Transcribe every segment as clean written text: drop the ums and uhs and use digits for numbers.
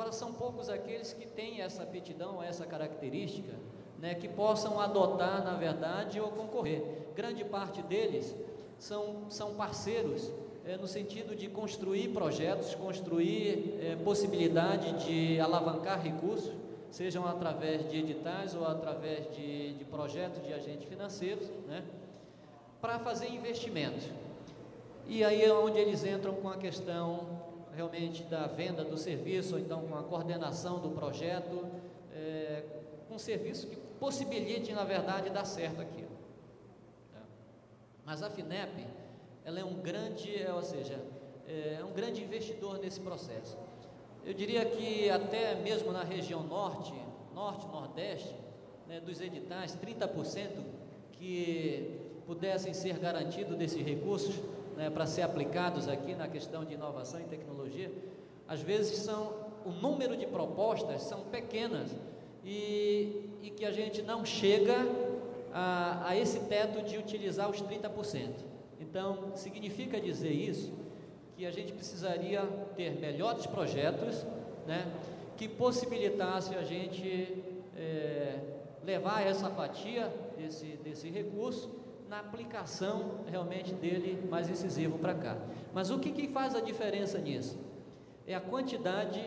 Agora, são poucos aqueles que têm essa aptidão, essa característica, né, que possam adotar, na verdade, ou concorrer. Grande parte deles são parceiros, no sentido de construir projetos, construir possibilidade de alavancar recursos, sejam através de editais ou através de projetos de agentes financeiros, né, para fazer investimentos. E aí é onde eles entram com a questão realmente da venda do serviço, ou então com a coordenação do projeto, com um serviço que possibilite, na verdade, dar certo aquilo. Mas a FINEP, ela é um grande, ou seja, é um grande investidor nesse processo. Eu diria que até mesmo na região norte, nordeste, né, dos editais, 30% que pudessem ser garantidos desses recursos, né, para ser aplicados aqui na questão de inovação e tecnologia, às vezes o número de propostas são pequenas e que a gente não chega a esse teto de utilizar os 30%. Então, significa dizer isso, que a gente precisaria ter melhores projetos, né, que possibilitasse a gente levar essa fatia desse recurso na aplicação realmente dele mais incisivo para cá. Mas o que faz a diferença nisso? É a quantidade,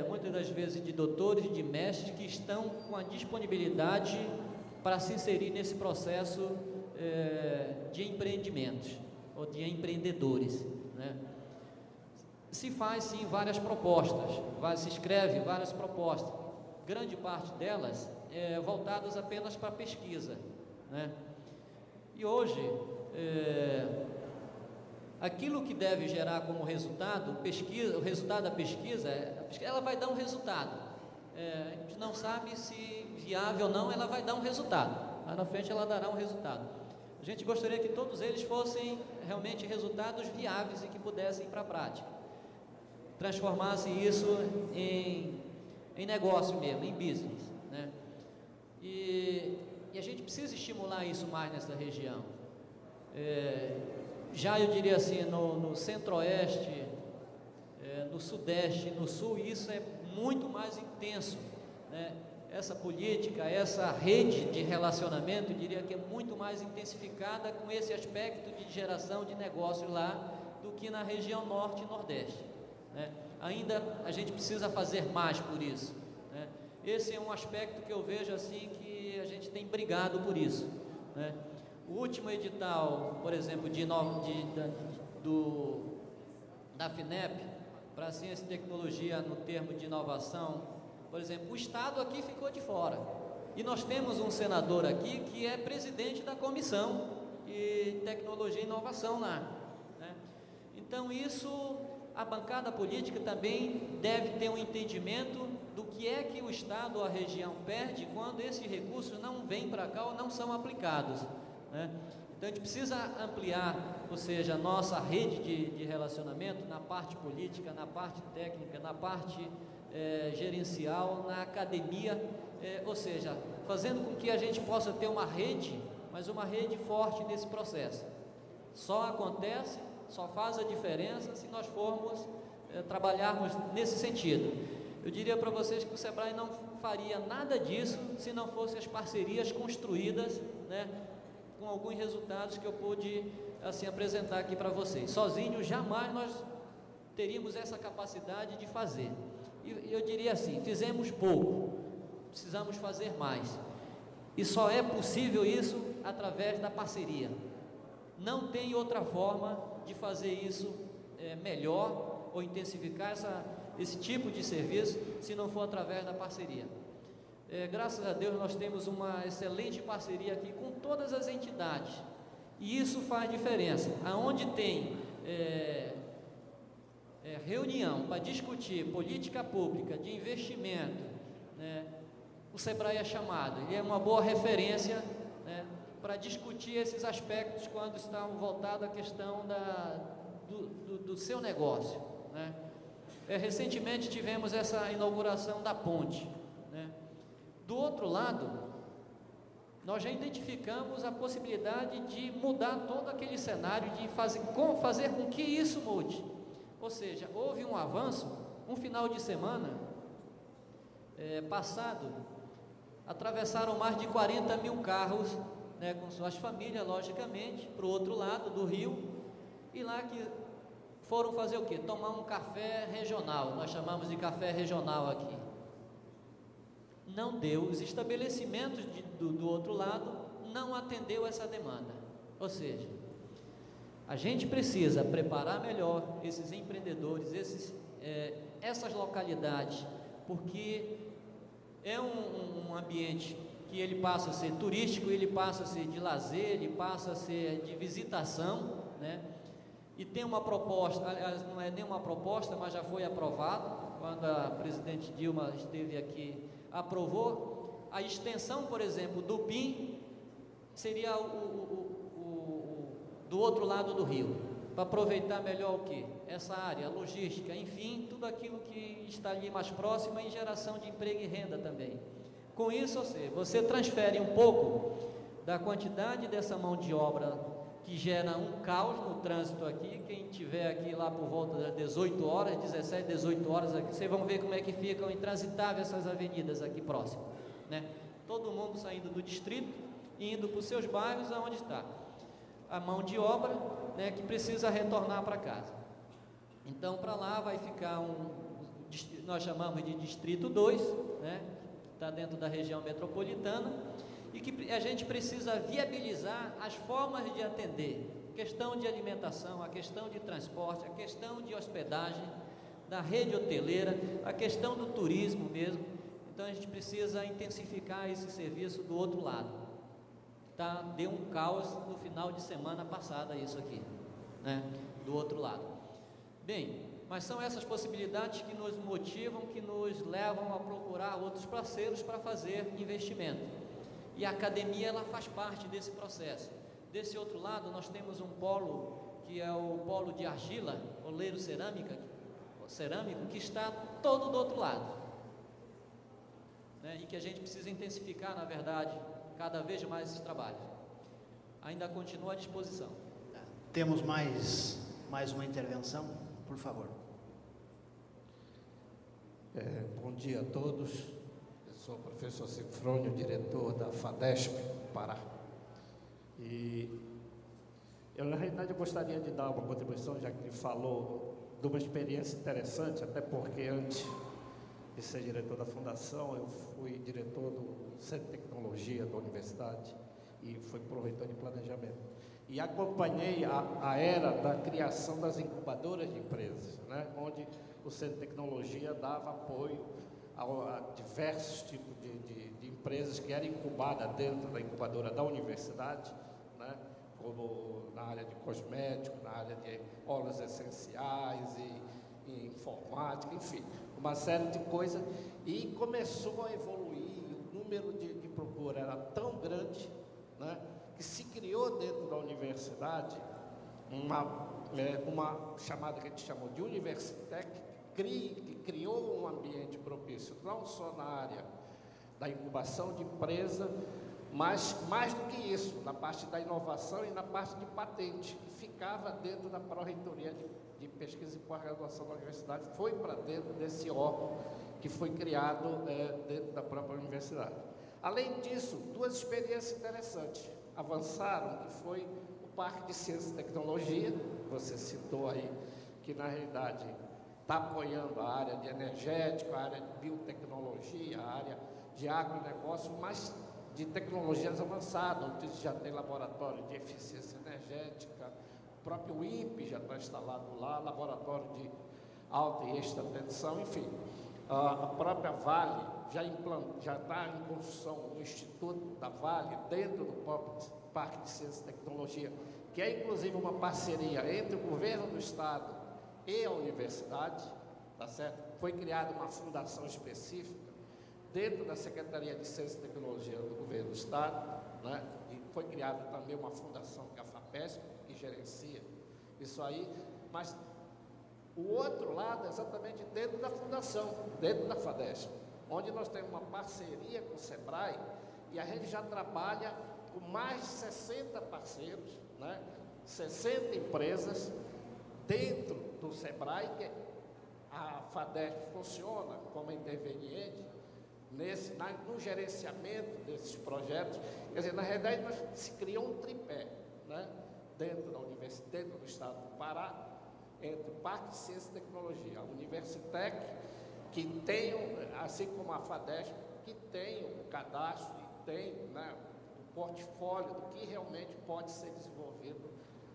muitas das vezes, de doutores, de mestres que estão com a disponibilidade para se inserir nesse processo de empreendimentos, ou de empreendedores, né? Se faz, sim, várias propostas, se escreve várias propostas, grande parte delas voltadas apenas para pesquisa, né? E hoje, aquilo que deve gerar como resultado, o resultado da pesquisa, ela vai dar um resultado. A gente não sabe se viável ou não, ela vai dar um resultado. Lá na frente ela dará um resultado. A gente gostaria que todos eles fossem realmente resultados viáveis e que pudessem ir para a prática. Transformasse isso em negócio mesmo, em business, né? E a gente precisa estimular isso mais nessa região. Já eu diria assim, no centro-oeste, no sudeste, no sul, isso é muito mais intenso, né? Essa política, essa rede de relacionamento, eu diria que é muito mais intensificada com esse aspecto de geração de negócio lá do que na região norte e nordeste, né? Ainda a gente precisa fazer mais por isso, né? Esse é um aspecto que eu vejo assim que a gente tem brigado por isso, né? O último edital, por exemplo, da FINEP para ciência e tecnologia no termo de inovação, por exemplo, o Estado aqui ficou de fora. E nós temos um senador aqui que é presidente da Comissão de Tecnologia e Inovação lá, né? Então isso, a bancada política também deve ter um entendimento do que é que o Estado ou a região perde quando esses recursos não vêm para cá ou não são aplicados, né? Então a gente precisa ampliar, ou seja, a nossa rede de relacionamento na parte política, na parte técnica, na parte gerencial, na academia, ou seja, fazendo com que a gente possa ter uma rede, mas uma rede forte nesse processo. Só acontece, só faz a diferença se nós formos trabalharmos nesse sentido. Eu diria para vocês que o Sebrae não faria nada disso se não fossem as parcerias construídas, né, com alguns resultados que eu pude assim apresentar aqui para vocês. Sozinho jamais nós teríamos essa capacidade de fazer. E eu diria assim, fizemos pouco, precisamos fazer mais. E só é possível isso através da parceria. Não tem outra forma de fazer isso melhor ou intensificar esse tipo de serviço se não for através da parceria. Graças a Deus nós temos uma excelente parceria aqui com todas as entidades e isso faz diferença. Aonde tem reunião para discutir política pública de investimento, né, o Sebrae é chamado, ele é uma boa referência, né, para discutir esses aspectos quando estão voltados à questão do seu negócio, né? Recentemente tivemos essa inauguração da ponte, né? Do outro lado, nós já identificamos a possibilidade de mudar todo aquele cenário, de fazer com que isso mude. Ou seja, houve um avanço, Um final de semana passado, atravessaram mais de 40 mil carros, né, com suas famílias, logicamente, para o outro lado do rio, e lá que foram fazer o quê? Tomar um café regional, nós chamamos de café regional aqui. Não deu, os estabelecimentos do outro lado não atendeu essa demanda, ou seja, a gente precisa preparar melhor esses empreendedores, essas localidades, porque é um ambiente que ele passa a ser turístico, ele passa a ser de lazer, ele passa a ser de visitação, né? E tem uma proposta, aliás, não é nenhuma proposta, mas já foi aprovado, quando a presidente Dilma esteve aqui, aprovou a extensão, por exemplo, do PIN, seria do outro lado do rio, para aproveitar melhor o que? Essa área, a logística, enfim, tudo aquilo que está ali mais próximo e geração de emprego e renda também. Com isso, você transfere um pouco da quantidade dessa mão de obra que gera um caos no trânsito aqui. Quem estiver aqui lá por volta das 18 horas, 17, 18 horas, aqui, vocês vão ver como é que ficam intransitáveis essas avenidas aqui próximas, né? Todo mundo saindo do distrito e indo para os seus bairros, aonde está a mão de obra, né, que precisa retornar para casa. Então, para lá vai ficar nós chamamos de Distrito 2, né, que está dentro da região metropolitana, e que a gente precisa viabilizar as formas de atender, a questão de alimentação, a questão de transporte, a questão de hospedagem, da rede hoteleira, a questão do turismo mesmo. Então, a gente precisa intensificar esse serviço do outro lado. Deu um caos no final de semana passada isso aqui, né, do outro lado. Bem, mas são essas possibilidades que nos motivam, que nos levam a procurar outros parceiros para fazer investimento. E a academia, ela faz parte desse processo. Desse outro lado, nós temos um polo, que é o polo de argila, oleiro cerâmico, que está todo do outro lado, né, e que a gente precisa intensificar, na verdade, cada vez mais esses trabalhos. Ainda continua à disposição. Temos mais uma intervenção, por favor. Bom dia a todos. Eu sou o professor Cifrônio, diretor da FADESP, Pará. E na realidade, eu gostaria de dar uma contribuição, já que ele falou de uma experiência interessante, até porque antes de ser diretor da fundação, eu fui diretor do Centro de Tecnologia da Universidade e fui proreitor de planejamento. E acompanhei a era da criação das incubadoras de empresas, né, onde o Centro de Tecnologia dava apoio a diversos tipos de empresas que eram incubadas dentro da incubadora da universidade, né, como na área de cosméticos, na área de óleos essenciais e informática, enfim, uma série de coisas, e começou a evoluir. O número de procura era tão grande, né, que se criou dentro da universidade uma chamada que a gente chamou de Universitec, que criou um ambiente propício, não só na área da incubação de empresa, mas mais do que isso, na parte da inovação e na parte de patente, que ficava dentro da Pró-Reitoria de Pesquisa e Pós-Graduação da Universidade, foi para dentro desse órgão que foi criado dentro da própria universidade. Além disso, duas experiências interessantes avançaram, que foi o Parque de Ciência e Tecnologia, você citou aí, que na realidade está apoiando a área de energética, a área de biotecnologia, a área de agronegócio, mas de tecnologias avançadas, onde já tem laboratório de eficiência energética, o próprio INPE já está instalado lá, laboratório de alta e extra tensão, enfim. A própria Vale já está em construção o Instituto da Vale, dentro do próprio Parque de Ciência e Tecnologia, que é inclusive uma parceria entre o governo do Estado e a universidade, tá certo? Foi criada uma fundação específica dentro da Secretaria de Ciência e Tecnologia do Governo do Estado, né? E foi criada também uma fundação, que é a FAPESP, que gerencia isso aí, mas o outro lado é exatamente dentro da fundação, dentro da FADESP, onde nós temos uma parceria com o SEBRAE, e a gente já trabalha com mais de 60 parceiros, né? 60 empresas dentro do SEBRAE, que a FADESP funciona como interveniente no gerenciamento desses projetos. Quer dizer, na realidade, se criou um tripé, né, dentro da universidade, dentro do estado do Pará, entre o Parque de Ciência e Tecnologia, a Universitec, que tem, assim como a FADESP, que tem o cadastro e tem, né, o portfólio do que realmente pode ser desenvolvido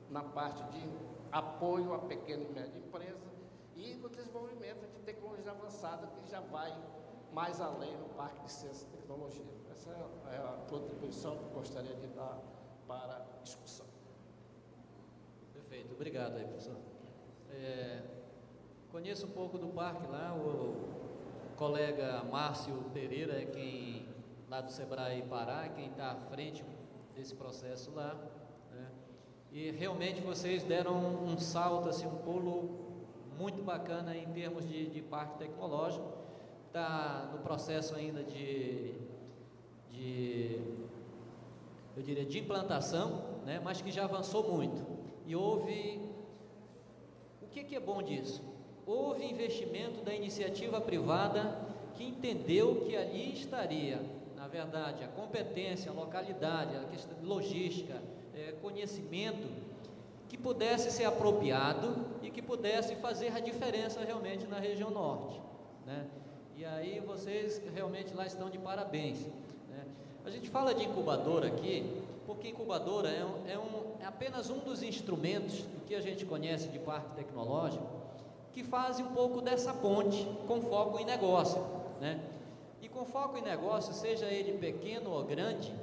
na parte de apoio à pequena e média empresa e no desenvolvimento de tecnologia avançada, que já vai mais além no Parque de Ciência e Tecnologia. Essa é a contribuição que eu gostaria de dar para a discussão. Perfeito, obrigado aí, professor. Conheço um pouco do parque lá, o colega Márcio Pereira é quem, lá do Sebrae Pará, quem está à frente desse processo lá, né? E realmente vocês deram um salto, assim, um pulo muito bacana em termos de parque tecnológico. Está no processo ainda eu diria, de implantação, né? Mas que já avançou muito. E houve, o que é bom disso? Houve investimento da iniciativa privada que entendeu que ali estaria, na verdade, a competência, a localidade, a questão de logística, conhecimento, que pudesse ser apropriado e que pudesse fazer a diferença realmente na região norte, né? E aí vocês realmente lá estão de parabéns, né? A gente fala de incubadora aqui, porque incubadora é apenas um dos instrumentos do que a gente conhece de parque tecnológico, que fazem um pouco dessa ponte com foco em negócio, né? E com foco em negócio, seja ele pequeno ou grande,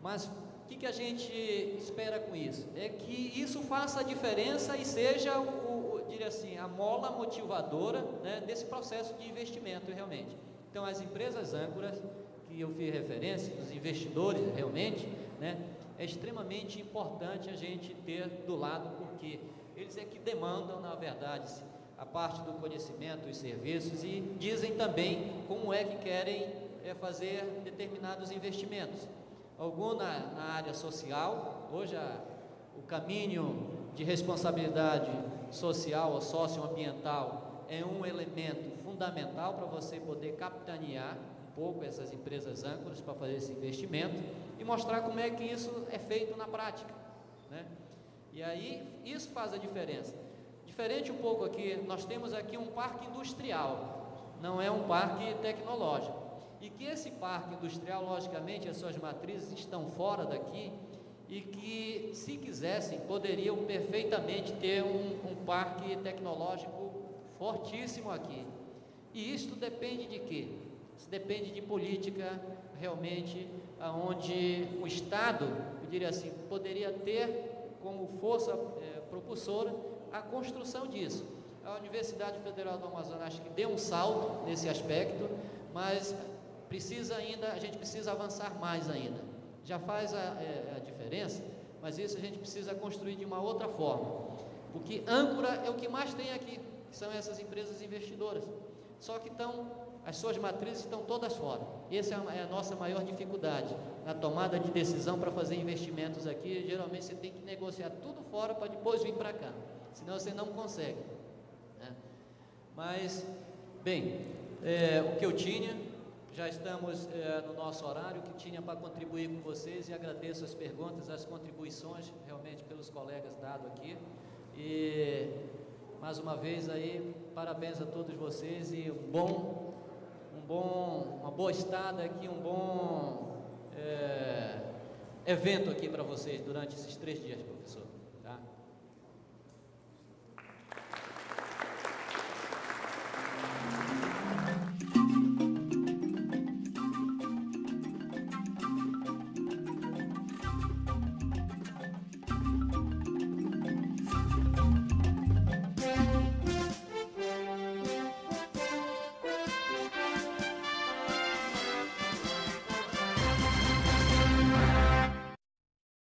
mas o que a gente espera com isso? É que isso faça a diferença e seja, diria assim, a mola motivadora, né, desse processo de investimento realmente. Então, as empresas âncoras, que eu fiz referência, os investidores realmente, né, é extremamente importante a gente ter do lado, porque eles é que demandam, na verdade, a parte do conhecimento, os serviços, e dizem também como é que querem fazer determinados investimentos. Algum na área social, hoje o caminho de responsabilidade social ou socioambiental é um elemento fundamental para você poder capitanear um pouco essas empresas âncoras para fazer esse investimento e mostrar como é que isso é feito na prática, né? E aí isso faz a diferença. Diferente um pouco aqui, nós temos aqui um parque industrial, não é um parque tecnológico. E que esse parque industrial, logicamente, as suas matrizes estão fora daqui e que, se quisessem, poderiam perfeitamente ter um parque tecnológico fortíssimo aqui. E isto depende de quê? Isso depende de política, realmente, onde o Estado, eu diria assim, poderia ter como força propulsora a construção disso. A Universidade Federal do Amazonas acho que deu um salto nesse aspecto, mas a gente precisa avançar mais ainda. Já faz a diferença, mas isso a gente precisa construir de uma outra forma, porque âncora é o que mais tem aqui, que são essas empresas investidoras, só que as suas matrizes estão todas fora. Essa é a nossa maior dificuldade na tomada de decisão para fazer investimentos aqui. Geralmente você tem que negociar tudo fora para depois vir para cá, senão você não consegue, né? Mas, bem, o que eu tinha, já estamos no nosso horário, que tinha para contribuir com vocês, e agradeço as perguntas, as contribuições realmente pelos colegas dado aqui, e mais uma vez aí, parabéns a todos vocês e uma boa estada aqui, um bom evento aqui para vocês durante esses 3 dias, professor.